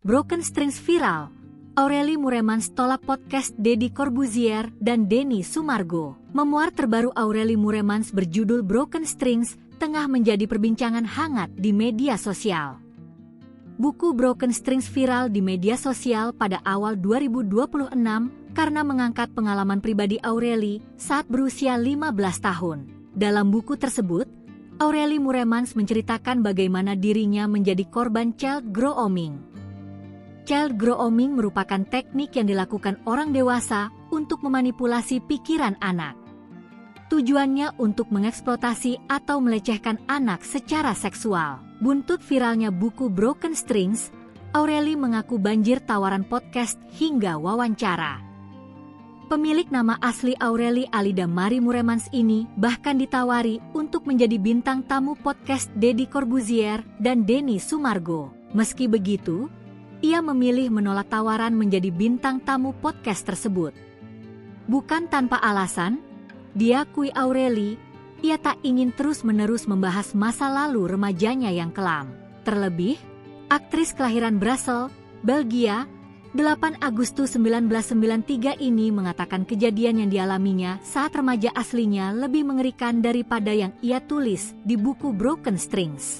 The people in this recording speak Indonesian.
Broken Strings viral. Aureli Moeremans tolak podcast Deddy Corbuzier dan Denny Sumargo. Memuar terbaru Aureli Moeremans berjudul Broken Strings tengah menjadi perbincangan hangat di media sosial. Buku Broken Strings viral di media sosial pada awal 2026 karena mengangkat pengalaman pribadi Aureli saat berusia 15 tahun. Dalam buku tersebut, Aureli Moeremans menceritakan bagaimana dirinya menjadi korban child grooming. Child grooming merupakan teknik yang dilakukan orang dewasa untuk memanipulasi pikiran anak. Tujuannya untuk mengeksploitasi atau melecehkan anak secara seksual. Buntut viralnya buku Broken Strings, Aureli mengaku banjir tawaran podcast hingga wawancara. Pemilik nama asli Aureli Alida Mari Moeremans ini bahkan ditawari untuk menjadi bintang tamu podcast Deddy Corbuzier dan Denny Sumargo. Meski begitu, ia memilih menolak tawaran menjadi bintang tamu podcast tersebut. Bukan tanpa alasan, diakui Aureli, ia tak ingin terus-menerus membahas masa lalu remajanya yang kelam. Terlebih, aktris kelahiran Brussels, Belgia, 8 Agustus 1993 ini mengatakan kejadian yang dialaminya saat remaja aslinya lebih mengerikan daripada yang ia tulis di buku Broken Strings.